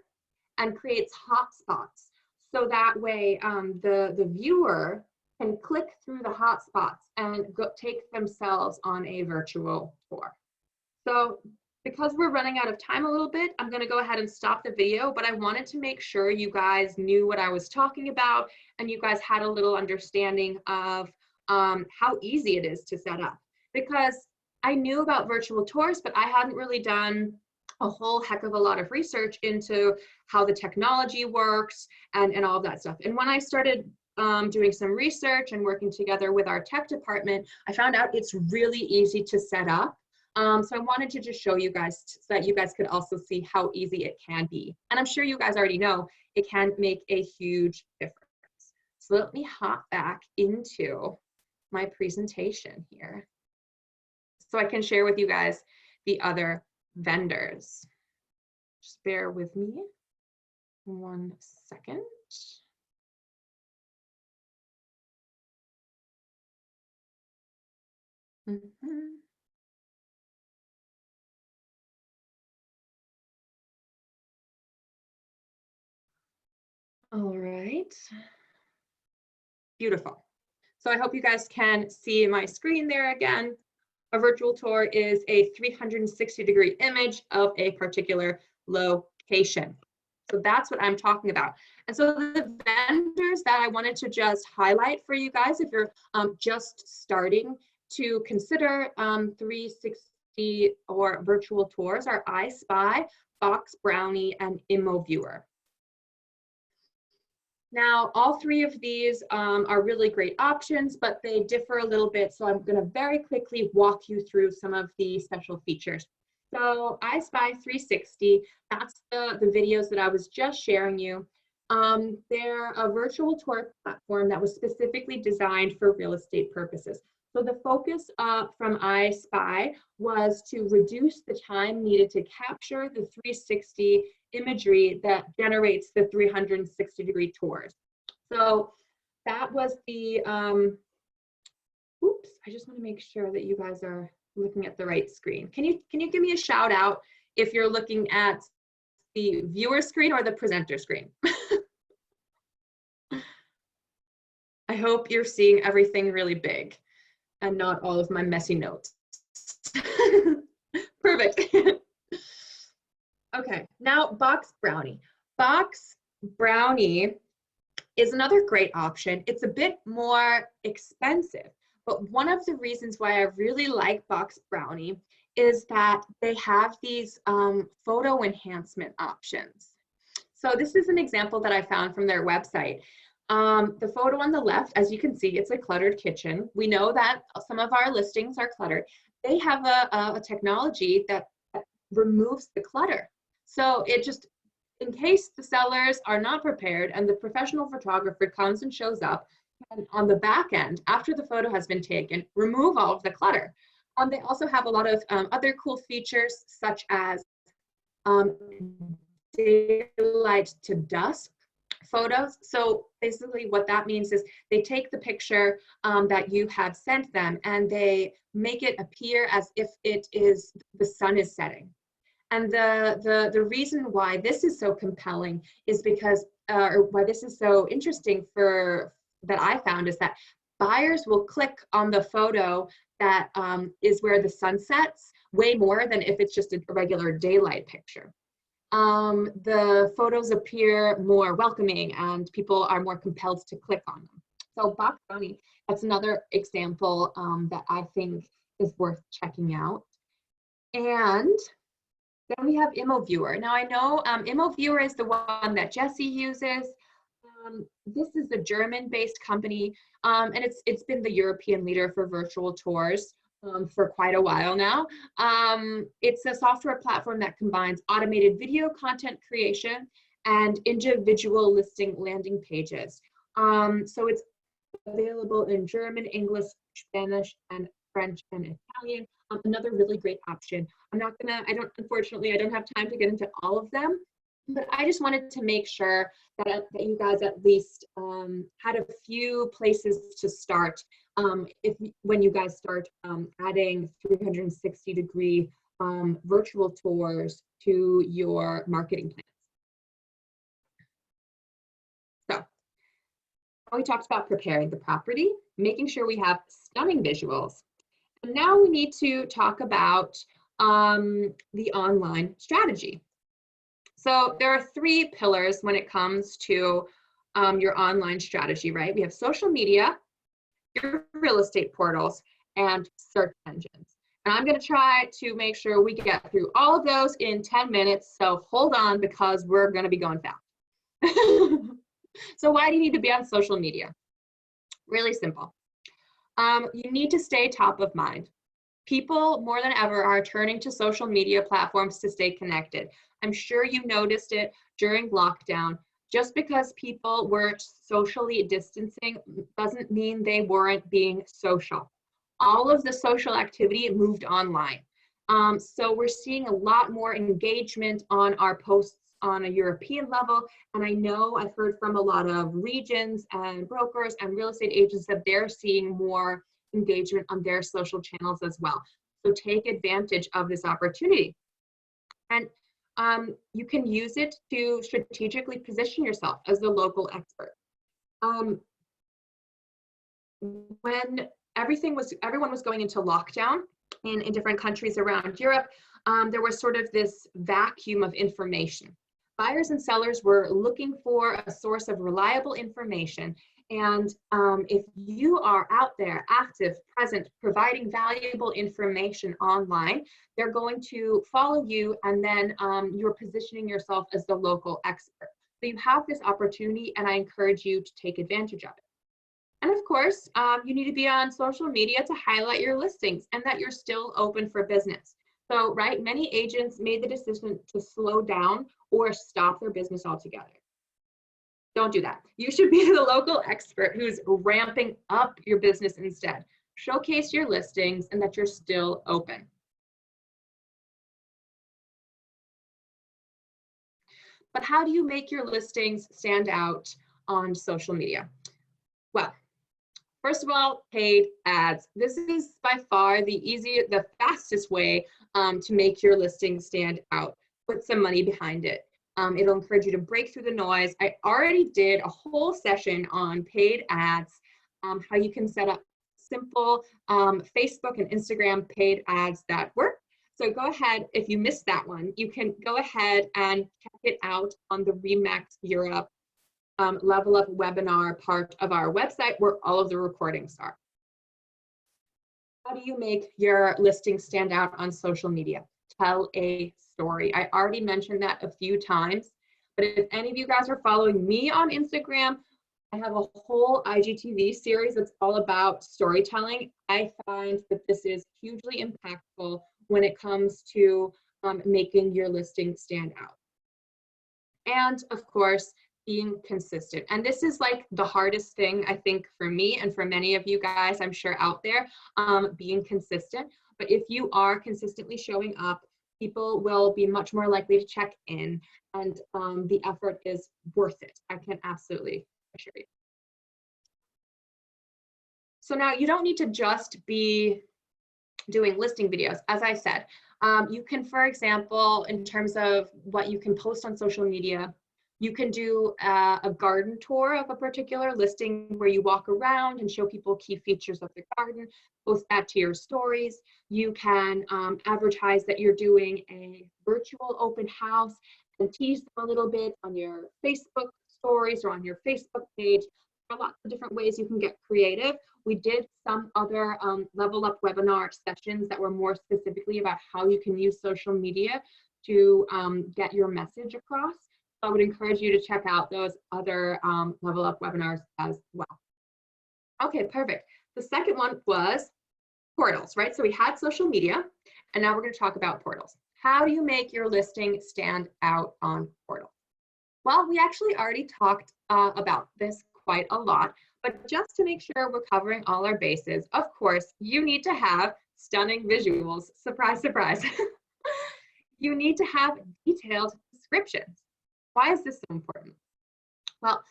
and creates hotspots. So that way, the viewer can click through the hotspots and take themselves on a virtual tour. So because we're running out of time a little bit, I'm going to go ahead and stop the video, but I wanted to make sure you guys knew what I was talking about and you guys had a little understanding of how easy it is to set up. Because I knew about virtual tours, but I hadn't really done a whole heck of a lot of research into how the technology works and all of that stuff. And when I started doing some research and working together with our tech department, I found out it's really easy to set up. So I wanted to just show you guys so that you guys could also see how easy it can be. And I'm sure you guys already know it can make a huge difference. So let me hop back into my presentation here so I can share with you guys the other vendors. Just bear with me 1 second. All right. Beautiful. So I hope you guys can see my screen there again. A virtual tour is a 360-degree image of a particular location. So that's what I'm talking about. And so the vendors that I wanted to just highlight for you guys, if you're just starting to consider 360 or virtual tours, are iSpy, Box Brownie, and ImmoViewer. Now, all three of these are really great options, but they differ a little bit. So I'm going to very quickly walk you through some of the special features. So iSpy 360, that's the videos that I was just sharing you. They're a virtual tour platform that was specifically designed for real estate purposes. So the focus from iSpy was to reduce the time needed to capture the 360 imagery that generates the 360-degree tours. So that was the, oops, I just want to make sure that you guys are looking at the right screen. Can you give me a shout out if you're looking at the viewer screen or the presenter screen? I hope you're seeing everything really big and not all of my messy notes. Perfect. Okay, now Box Brownie. Box Brownie is another great option. It's a bit more expensive, but one of the reasons why I really like Box Brownie is that they have these photo enhancement options. So this is an example that I found from their website. The photo on the left, as you can see, it's a cluttered kitchen. We know that some of our listings are cluttered. They have a technology that removes the clutter. So it just, in case the sellers are not prepared and the professional photographer comes and shows up, and on the back end, after the photo has been taken, remove all of the clutter. They also have a lot of other cool features, such as daylight to dusk photos. So basically what that means is they take the picture that you have sent them and they make it appear as if it is the sun is setting. And the reason why this is so compelling is because, or why this is so interesting that I found, is that buyers will click on the photo that is where the sun sets way more than if it's just a regular daylight picture. The photos appear more welcoming and people are more compelled to click on them. So Box Brownie, that's another example that I think is worth checking out. And then we have ImmoViewer. Now I know ImmoViewer is the one that Jesse uses. This is a German-based company, and it's been the European leader for virtual tours for quite a while now. It's a software platform that combines automated video content creation and individual listing landing pages. So it's available in German, English, Spanish, and French and Italian. Another really great option. Unfortunately, I don't have time to get into all of them, but I just wanted to make sure that you guys at least had a few places to start when you guys start adding 360-degree virtual tours to your marketing plans. So we talked about preparing the property, making sure we have stunning visuals. And now we need to talk about the online strategy. So there are three pillars when it comes to your online strategy, right? We have social media, your real estate portals, and search engines. And I'm going to try to make sure we get through all of those in 10 minutes. So hold on, because we're going to be going fast. So why do you need to be on social media? Really simple. You need to stay top of mind. People more than ever are turning to social media platforms to stay connected. I'm sure you noticed it during lockdown. Just because people were socially distancing doesn't mean they weren't being social. All of the social activity moved online. So we're seeing a lot more engagement on our posts on a European level. And I know I've heard from a lot of regions and brokers and real estate agents that they're seeing more engagement on their social channels as well. So take advantage of this opportunity. And you can use it to strategically position yourself as the local expert. When everyone was going into lockdown in different countries around Europe, there was sort of this vacuum of information. Buyers and sellers were looking for a source of reliable information. And if you are out there, active, present, providing valuable information online, they're going to follow you, and then you're positioning yourself as the local expert. So you have this opportunity, and I encourage you to take advantage of it. And of course, you need to be on social media to highlight your listings and that you're still open for business. So, right, many agents made the decision to slow down or stop their business altogether. Don't do that. You should be the local expert who's ramping up your business instead. Showcase your listings and that you're still open. But how do you make your listings stand out on social media? Well, first of all, paid ads. This is by far the fastest way to make your listing stand out. Put some money behind it. It'll encourage you to break through the noise. I already did a whole session on paid ads, how you can set up simple Facebook and Instagram paid ads that work. So go ahead, if you missed that one, you can go ahead and check it out on the Remax Europe Level Up webinar part of our website where all of the recordings are. How do you make your listing stand out on social media? Tell a story. I already mentioned that a few times, but if any of you guys are following me on Instagram, I have a whole IGTV series that's all about storytelling. I find that this is hugely impactful when it comes to making your listing stand out. And of course, being consistent. And this is like the hardest thing, I think, for me and for many of you guys, I'm sure, out there, being consistent. But if you are consistently showing up, people will be much more likely to check in, and the effort is worth it. I can absolutely assure you. So now you don't need to just be doing listing videos. As I said, you can, for example, in terms of what you can post on social media, you can do a garden tour of a particular listing where you walk around and show people key features of the garden, post that to your stories. You can advertise that you're doing a virtual open house and tease them a little bit on your Facebook stories or on your Facebook page. There are lots of different ways you can get creative. We did some other Level Up webinar sessions that were more specifically about how you can use social media to get your message across. I would encourage you to check out those other Level Up webinars as well. Okay, perfect. The second one was portals, right? So we had social media, and now we're going to talk about portals. How do you make your listing stand out on portals? Well, we actually already talked about this quite a lot, but just to make sure we're covering all our bases, of course, you need to have stunning visuals. Surprise, surprise. You need to have detailed descriptions. Why is this so important? Well,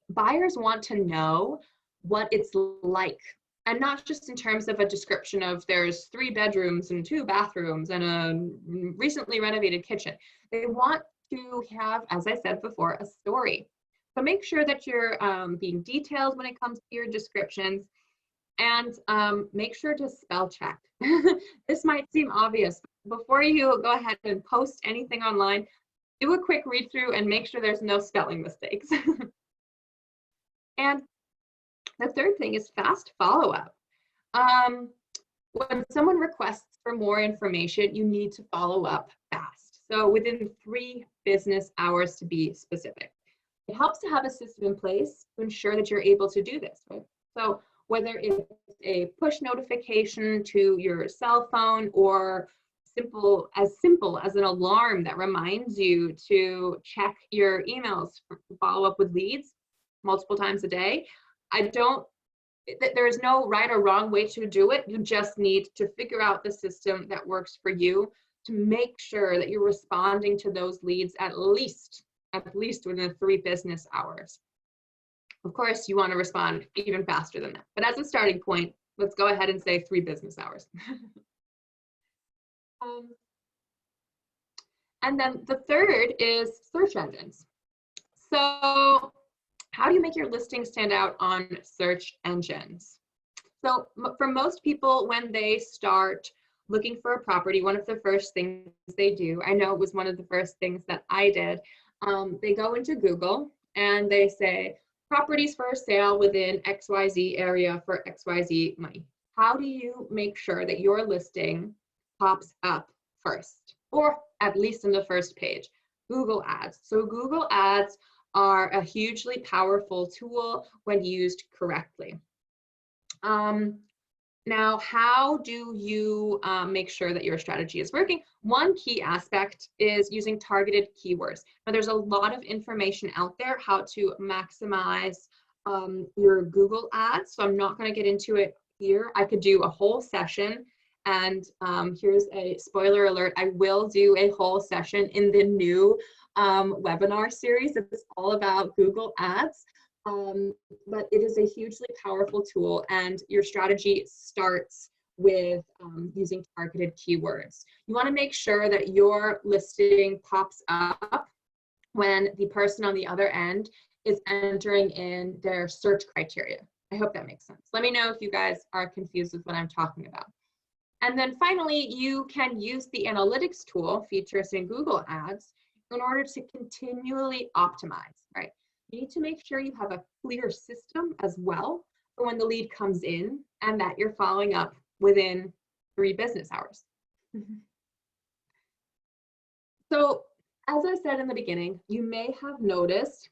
buyers want to know what it's like, and not just in terms of a description of there's 3 bedrooms and 2 bathrooms and a recently renovated kitchen. They want to have, as I said before, a story. So make sure that you're being detailed when it comes to your descriptions, and make sure to spell check. This might seem obvious. Before you go ahead and post anything online, do a quick read through and make sure there's no spelling mistakes. And the third thing is fast follow-up. When someone requests for more information, you need to follow up fast. So within 3 business hours, to be specific. It helps to have a system in place to ensure that you're able to do this, right? So whether it's a push notification to your cell phone or simple as an alarm that reminds you to check your emails, follow up with leads multiple times a day. There is no right or wrong way to do it. You just need to figure out the system that works for you to make sure that you're responding to those leads at least within 3 business hours. Of course, you want to respond even faster than that. But as a starting point, let's go ahead and say 3 business hours. And then the third is search engines. So how do you make your listing stand out on search engines? So for most people, when they start looking for a property, one of the first things they do, I know it was one of the first things that I did, they go into Google and they say, properties for sale within XYZ area for XYZ money. How do you make sure that your listing pops up first, or at least in the first page? Google Ads. So Google Ads are a hugely powerful tool when used correctly. Now, how do you make sure that your strategy is working? One key aspect is using targeted keywords. Now, there's a lot of information out there how to maximize your Google Ads, so I'm not going to get into it here. I could do a whole session, and here's a spoiler alert, I will do a whole session in the new webinar series. It's all about Google Ads. But it is a hugely powerful tool, and your strategy starts with using targeted keywords. You want to make sure that your listing pops up when the person on the other end is entering in their search criteria. I hope that makes sense. Let me know if you guys are confused with what I'm talking about. And then finally, you can use the analytics tool features in Google Ads in order to continually optimize, right? You need to make sure you have a clear system as well for when the lead comes in and that you're following up within 3 business hours. So, as I said in the beginning, you may have noticed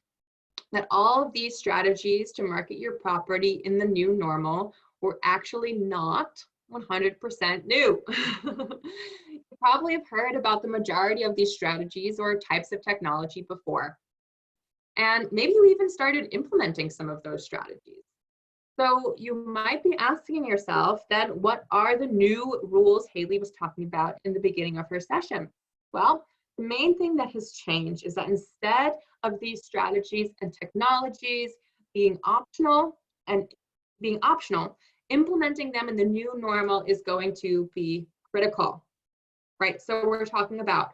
that all of these strategies to market your property in the new normal were actually not 100% new. You probably have heard about the majority of these strategies or types of technology before. And maybe you even started implementing some of those strategies. So you might be asking yourself then, what are the new rules Hailey was talking about in the beginning of her session? Well, the main thing that has changed is that instead of these strategies and technologies being optional, implementing them in the new normal is going to be critical, right? So we're talking about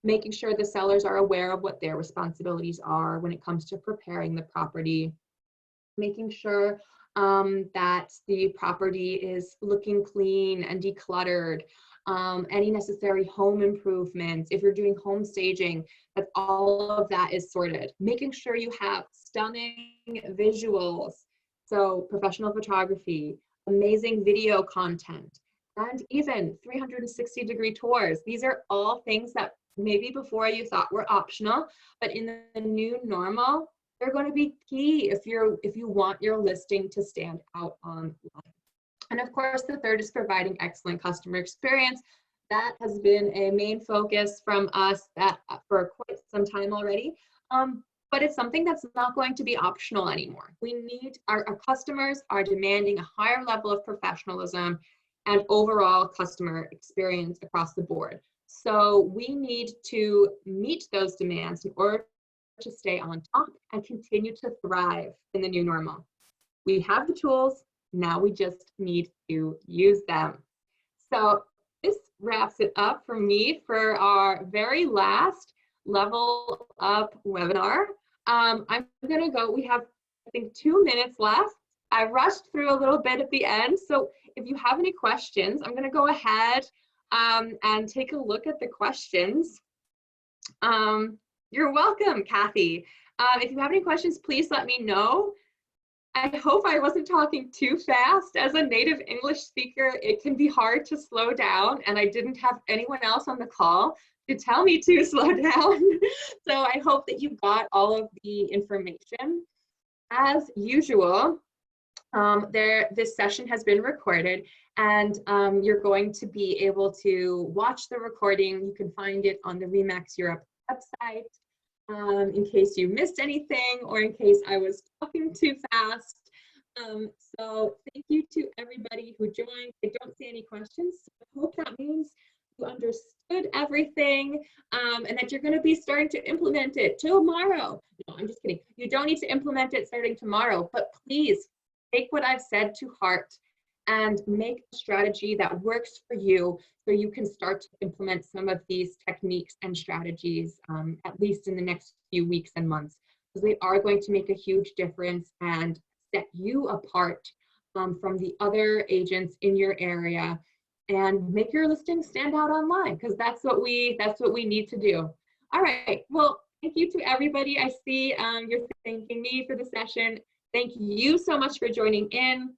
making sure the sellers are aware of what their responsibilities are when it comes to preparing the property, making sure that the property is looking clean and decluttered, any necessary home improvements, if you're doing home staging, that all of that is sorted, making sure you have stunning visuals, so professional photography, amazing video content, and even 360-degree tours. These are all things that maybe before you thought were optional, but in the new normal, they're going to be key if you want your listing to stand out online. And of course, the third is providing excellent customer experience. That has been a main focus from us for quite some time already. But it's something that's not going to be optional anymore. We need, our customers are demanding a higher level of professionalism and overall customer experience across the board. So we need to meet those demands in order to stay on top and continue to thrive in the new normal. We have the tools, now we just need to use them. So this wraps it up for me for our very last Level Up webinar. I'm gonna go, we have I think 2 minutes left. I rushed through a little bit at the end, so if you have any questions, I'm gonna go ahead and take a look at the questions. You're welcome, Kathy. If you have any questions, please let me know. I hope I wasn't talking too fast. As a native English speaker, it can be hard to slow down, and I didn't have anyone else on the call to tell me to slow down. So I hope that you got all of the information. As usual, this session has been recorded, and you're going to be able to watch the recording. You can find it on the RE/MAX Europe website in case you missed anything or in case I was talking too fast. So thank you to everybody who joined. I don't see any questions. So I hope that means you understood everything and that you're going to be starting to implement it tomorrow. No, I'm just kidding. You don't need to implement it starting tomorrow, but please take what I've said to heart and make a strategy that works for you so you can start to implement some of these techniques and strategies, at least in the next few weeks and months, because they are going to make a huge difference and set you apart from the other agents in your area and make your listing stand out online, because that's what we need to do. All right, well, thank you to everybody. I see you're thanking me for the session. Thank you so much for joining in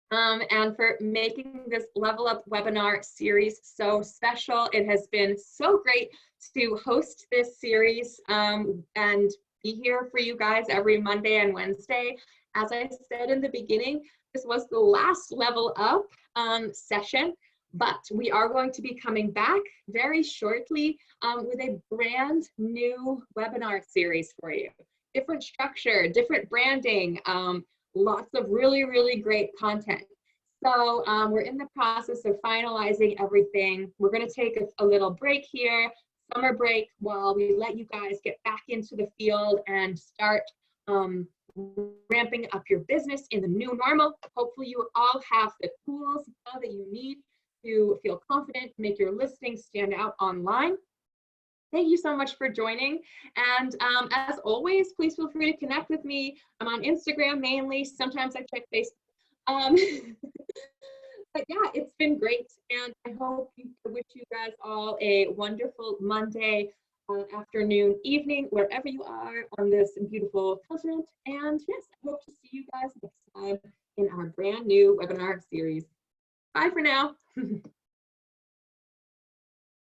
and for making this Level Up webinar series so special. It has been so great to host this series and be here for you guys every Monday and Wednesday. As I said in the beginning, this was the last Level Up session, but we are going to be coming back very shortly with a brand new webinar series for you. Different structure, different branding, lots of really, really great content. So we're in the process of finalizing everything. We're going to take a little break here, summer break, while we let you guys get back into the field and start ramping up your business in the new normal. Hopefully you all have the tools that you need to feel confident, make your listing stand out online. Thank you so much for joining. And as always, please feel free to connect with me. I'm on Instagram mainly. Sometimes I check Facebook. But yeah, it's been great. And I wish you guys all a wonderful Monday afternoon, evening, wherever you are on this beautiful continent. And yes, I hope to see you guys next time in our brand new webinar series. Bye for now.